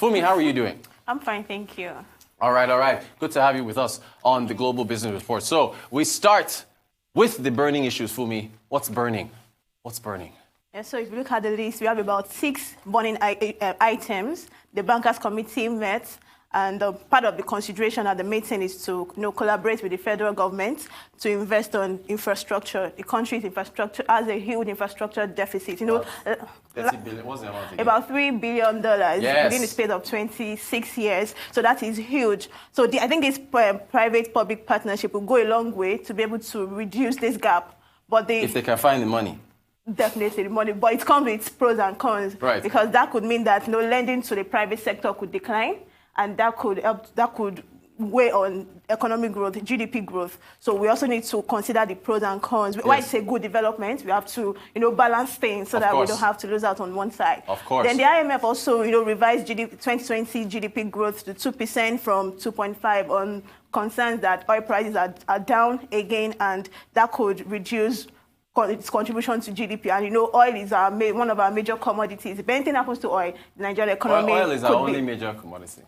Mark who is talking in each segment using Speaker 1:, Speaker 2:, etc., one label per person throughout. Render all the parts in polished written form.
Speaker 1: Funmi, how are you doing?
Speaker 2: I'm fine, thank you.
Speaker 1: All right. Good to have you with us on the Global Business Report. So we start with the burning issues, Funmi. What's burning?
Speaker 2: Yeah, so if you look at the list, we have about 6 burning items. The Bankers Committee met, and part of the consideration at the meeting is to collaborate with the federal government to invest on infrastructure. The country's infrastructure has a huge infrastructure deficit.
Speaker 1: 30 billion. What's the amount again?
Speaker 2: About $3 billion within the space of 26 years. So that is huge. So I think this private-public partnership will go a long way to be able to reduce this gap. But
Speaker 1: if they can find the money.
Speaker 2: Definitely the money, but it comes with pros and cons.
Speaker 1: Right.
Speaker 2: Because that could mean that lending to the private sector could decline, and that could weigh on economic growth, GDP growth. So we also need to consider the pros and cons. Yes. Why it's a good development, we have to balance things so that we don't have to lose out on one side.
Speaker 1: Of course.
Speaker 2: Then the IMF also revised 2020 GDP growth to 2% from 2.5% on concerns that oil prices are down again, and that could reduce its contribution to GDP. And oil is one of our major commodities. If anything happens to oil, the Nigerian economy
Speaker 1: oil is our only major commodity.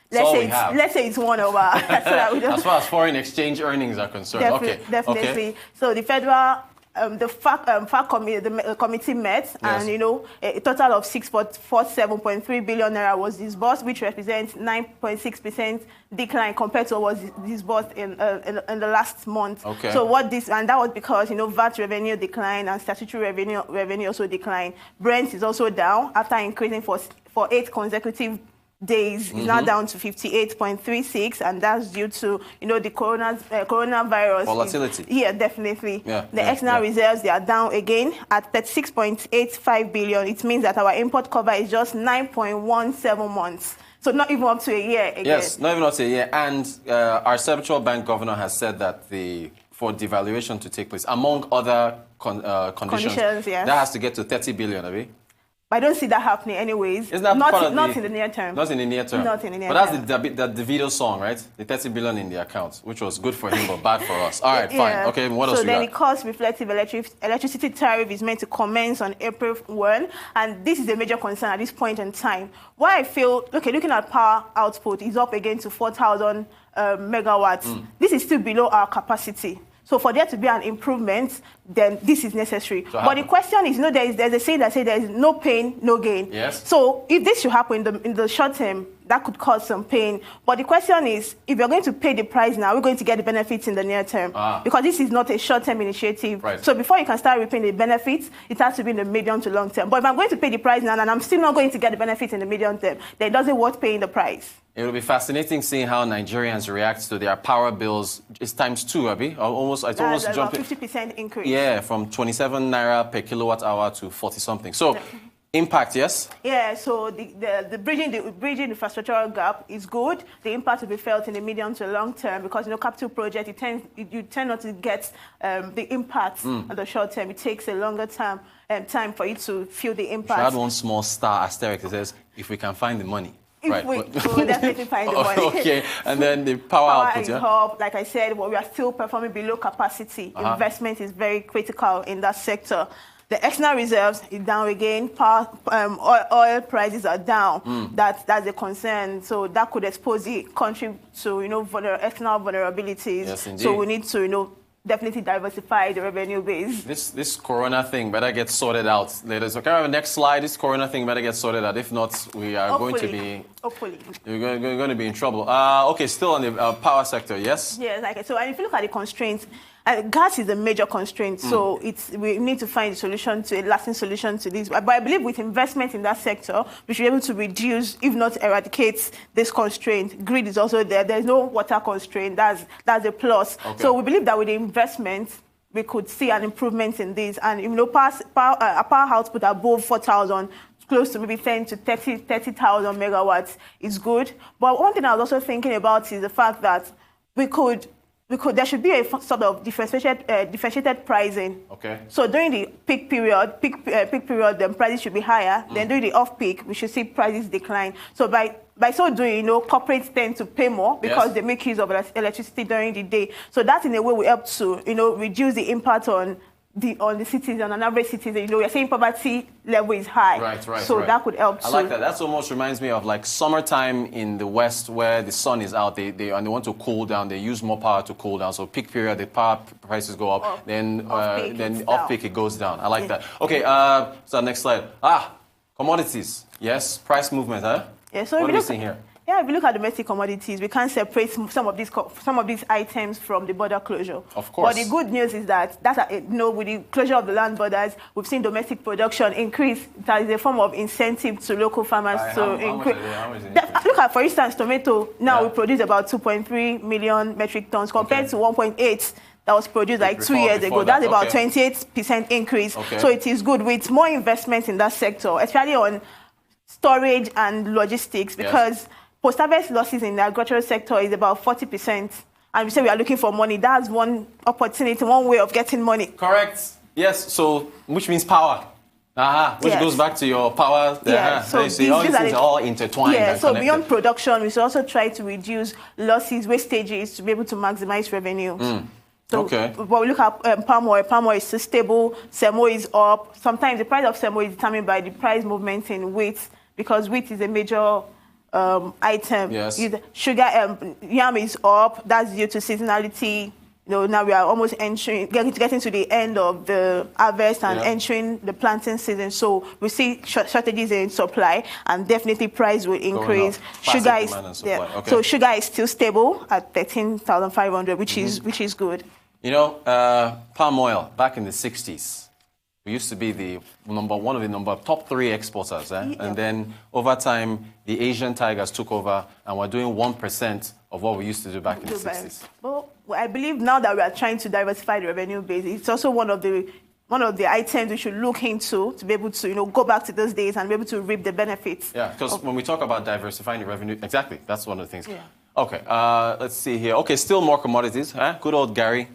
Speaker 2: Let's say it's one of our. So that we don't,
Speaker 1: as far as foreign exchange earnings are concerned.
Speaker 2: Definitely.
Speaker 1: Okay.
Speaker 2: So the federal, the committee met, yes. And a total of 647.3 billion naira was disbursed, which represents 9.6% decline compared to what was disbursed in the last month.
Speaker 1: Okay.
Speaker 2: So that was because VAT revenue declined and statutory revenue also declined. Brent is also down after increasing for 8 consecutive days. Is now down to 58.36, and that's due to the coronavirus
Speaker 1: volatility.
Speaker 2: Definitely. The external reserves, they are down again at 36.85 billion. It means that our import cover is just 9.17 months. So not even up to a year again.
Speaker 1: Yes, not even up to a year. And our central bank governor has said that for devaluation to take place, among other conditions, yes, that has to get to 30 billion, Abi.
Speaker 2: I don't see that happening anyways.
Speaker 1: Isn't that
Speaker 2: not in the near term.
Speaker 1: Not in the near term.
Speaker 2: Not in the near term.
Speaker 1: But that's the Davido song, right? The 30 billion in the account, which was good for him but bad for us. All right, fine. Okay, what else we got?
Speaker 2: So then the cost-reflective electricity tariff is meant to commence on April 1, and this is a major concern at this point in time. Why I feel, looking at power output, is up again to 4,000 megawatts. This is still below our capacity. So for there to be an improvement, then this is necessary. But the question is, there's a saying that says there is no pain, no gain.
Speaker 1: Yes.
Speaker 2: So if this should happen in the short term, that could cause some pain. But the question is, if you're going to pay the price now, we're going to get the benefits in the near term. Because this is not a short-term initiative.
Speaker 1: Right.
Speaker 2: So before you can start reaping the benefits, it has to be in the medium to long term. But if I'm going to pay the price now and I'm still not going to get the benefits in the medium term, then it doesn't worth paying the price.
Speaker 1: It will be fascinating seeing how Nigerians react to their power bills. It's times 2, Abi. It's almost jumping.
Speaker 2: 50% increase.
Speaker 1: Yeah, from 27 naira per kilowatt hour to 40-something. So, impact, yes?
Speaker 2: Yeah, so the bridging infrastructural gap is good. The impact will be felt in the medium to long term because, capital project, you tend not to get the impact on the short term. It takes a longer time for you to feel the impact.
Speaker 1: I had one small star asterisk that says, if we can find the money.
Speaker 2: We'll definitely find the money.
Speaker 1: Okay, and then the power output,
Speaker 2: yeah? Like I said, we are still performing below capacity. Investment is very critical in that sector. The external reserves is down again. Oil prices are down. That's a concern. So that could expose the country to external vulnerabilities.
Speaker 1: Yes, indeed.
Speaker 2: So we need to definitely diversify the revenue base.
Speaker 1: This corona thing better get sorted out later. So can I have the next slide? This corona thing better get sorted out. If not, we are going to be...
Speaker 2: Hopefully.
Speaker 1: We're going to be in trouble. Okay, still on the power sector, yes?
Speaker 2: Yes, so and if you look at the constraints, gas is a major constraint, so we need to find a lasting solution to this. But I believe with investment in that sector, we should be able to reduce, if not eradicate, this constraint. Grid is also there. There's no water constraint. That's a plus. Okay. So we believe that with the investment, we could see an improvement in this. And power output above 4,000, close to maybe 10 to 30,000 megawatts is good. But one thing I was also thinking about is the fact that there should be a sort of differentiated pricing.
Speaker 1: Okay.
Speaker 2: So during the peak period, then prices should be higher. Then during the off-peak, we should see prices decline. So by so doing, corporates tend to pay more because they make use of electricity during the day. So that in a way will help to, reduce the impact on on the citizen, on an average citizen. You're saying poverty level is high.
Speaker 1: Right.
Speaker 2: So that could help too.
Speaker 1: I like that. That almost reminds me of like summertime in the West where the sun is out. They want to cool down. They use more power to cool down. So peak period, the power prices go up. Then off peak it goes down. I like that. Okay. So next slide. Commodities. Yes. Price movement. Huh?
Speaker 2: Yeah. So
Speaker 1: what are we seeing here?
Speaker 2: Yeah, if you look at domestic commodities, we can't separate some of these items from the border closure.
Speaker 1: Of course.
Speaker 2: But the good news is that with the closure of the land borders, we've seen domestic production increase. That is a form of incentive to local farmers to increase. Look at, for instance, tomato. Now we produce about 2.3 million metric tons compared to 1.8 that was produced like 2 years ago. That's about 28% increase. So it is good with more investment in that sector, especially on storage and logistics, because post-harvest losses in the agricultural sector is about 40%. And we say we are looking for money. That's one opportunity, one way of getting money.
Speaker 1: Correct. Yes, so which means power. Which goes back to your power.
Speaker 2: So
Speaker 1: you see, all these things are all intertwined.
Speaker 2: Yeah, so beyond production, we should also try to reduce losses, wastages, to be able to maximize revenue. But we look at palm oil. Palm oil is still stable. Semo is up. Sometimes the price of semo is determined by the price movement in wheat, because wheat is a major item.
Speaker 1: Yes.
Speaker 2: Sugar, yam is up. That's due to seasonality. Now we are almost getting to the end of the harvest and entering the planting season. So we see shortages in supply, and definitely price will increase. Sugar is so sugar is still stable at 13,500, which is good.
Speaker 1: Palm oil back in the 60s. We used to be one of the top 3 exporters, and then over time the Asian tigers took over, and we're doing 1% of what we used to do back in the 60s.
Speaker 2: Well, I believe now that we are trying to diversify the revenue base, it's also one of the items we should look into to be able to go back to those days and be able to reap the benefits.
Speaker 1: Yeah, because when we talk about diversifying the revenue, exactly, that's one of the things. Yeah. Okay, let's see here. Okay, still more commodities. Good old Garri.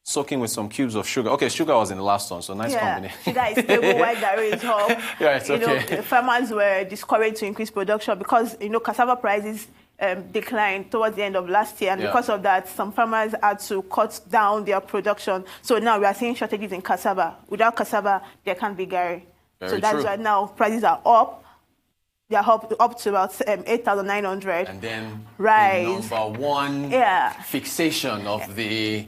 Speaker 1: Soaking with some cubes of sugar. Okay, sugar was in the last one, so nice combination.
Speaker 2: Sugar is stable, while Garri is up.
Speaker 1: Okay.
Speaker 2: Farmers were discouraged to increase production because, cassava prices declined towards the end of last year, and because of that, some farmers had to cut down their production. So now we are seeing shortages in cassava. Without cassava, there can't be Garri. So that's why now prices are up. They are up to about 8,900.
Speaker 1: And then the number one fixation of the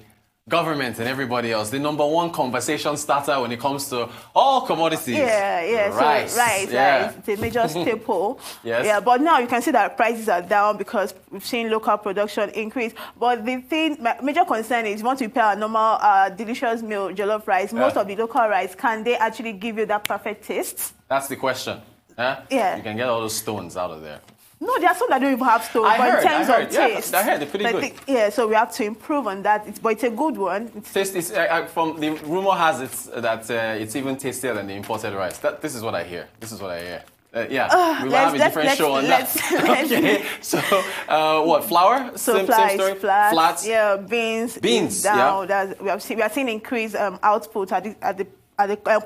Speaker 1: government and everybody else, the number one conversation starter when it comes to all commodities. Rice.
Speaker 2: It's a major staple. But now you can see that prices are down because we've seen local production increase. But my major concern is, once we pay our normal delicious meal, jollof rice, most of the local rice, can they actually give you that perfect taste?
Speaker 1: That's the question. You can get all those stones out of there.
Speaker 2: No, there are some that don't even have stones, but in terms of taste,
Speaker 1: I heard they're pretty good.
Speaker 2: So we have to improve on that. But it's a good one.
Speaker 1: Taste is from the rumor has it that it's even tastier than the imported rice. This is what I hear. We will have a different show on that. Okay. So what? Flour?
Speaker 2: So
Speaker 1: same story.
Speaker 2: Flats. Yeah, beans. Down. We are seeing increased output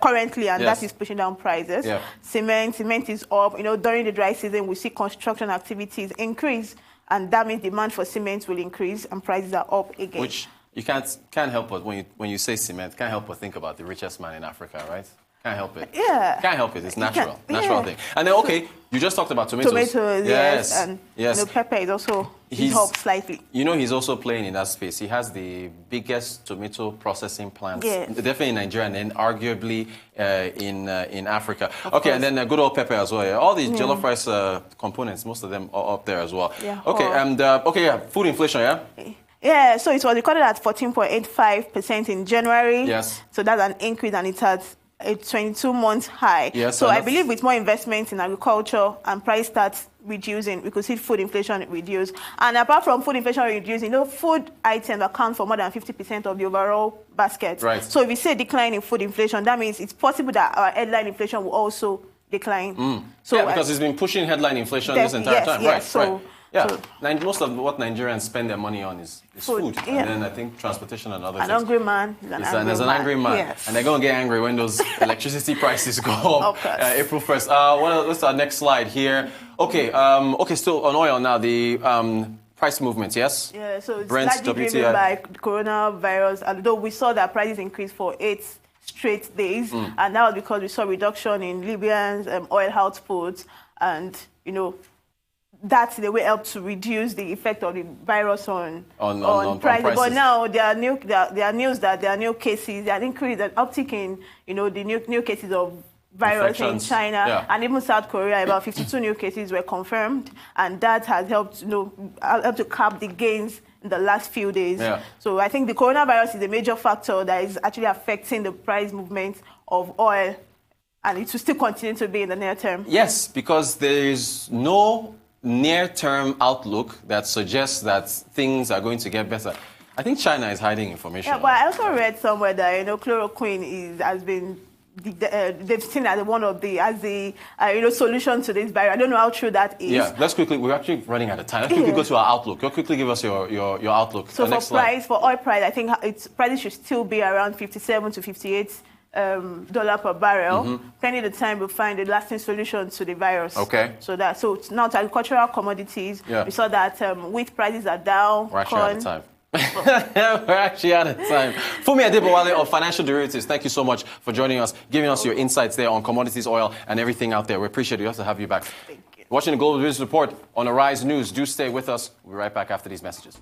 Speaker 2: currently, and that is pushing down prices. Cement is up. During the dry season, we see construction activities increase, and that means demand for cement will increase, and prices are up again.
Speaker 1: Which you can't help but when you say cement, can't help but think about the richest man in Africa, right? Can't help it. Can't help it. It's natural thing. And then you just talked about tomatoes.
Speaker 2: And pepper is also helped slightly.
Speaker 1: He's also playing in that space. He has the biggest tomato processing plants, definitely in Nigeria, and then arguably in Africa. And then good old pepper as well. Yeah. All these jollof rice components, most of them are up there as well. Food inflation.
Speaker 2: So it was recorded at 14.85% in January. So that's an increase, and it's at a 22-month high. So I believe with more investment in agriculture and price starts reducing, we could see food inflation reduce. And apart from food inflation reducing, food items account for more than 50% of the overall basket. So if we see a decline in food inflation, that means it's possible that our headline inflation will also decline.
Speaker 1: Because it's been pushing headline inflation this entire time. Most of what Nigerians spend their money on is food. And then I think transportation and other things.
Speaker 2: An hungry man.
Speaker 1: There's an angry man. And they're going to get angry when those electricity prices go up April 1st. What's our next slide here? Still on oil now. The price movements, yes?
Speaker 2: So it's largely driven by coronavirus. Although we saw that prices increased for 8 straight days, and that was because we saw reduction in Libyan's oil output, and that in a way helped to reduce the effect of the virus on prices. But now there are news that there are new cases, there are increased an uptick in the new cases of virus in China and even South Korea. About 52 new cases were confirmed, and that has helped helped to cap the gains in the last few days. So I think the coronavirus is a major factor that is actually affecting the price movement of oil, and it will still continue to be in the near term.
Speaker 1: Yes, because there is no near-term outlook that suggests that things are going to get better. I think China is hiding information.
Speaker 2: Yeah, but I also read somewhere that chloroquine has been they've seen as one of the solution to this virus. I don't know how true that is.
Speaker 1: Yeah, let's quickly. We're actually running out of time. Let's quickly go to our outlook. You'll quickly give us your outlook.
Speaker 2: So for oil price, I think prices should still be around $57 to $58 per barrel. Pending the time, we'll find a lasting solution to the virus.
Speaker 1: Okay.
Speaker 2: So now to agricultural commodities. We saw that wheat prices are down.
Speaker 1: We're actually out of time. We're actually out of time. Funmi Adebowale of Financial Derivatives, thank you so much for joining us, giving us your insights there on commodities, oil, and everything out there. We appreciate it. We have to have you back.
Speaker 2: Thank you.
Speaker 1: Watching the Global Business Report on Arise News. Do stay with us. We'll be right back after these messages.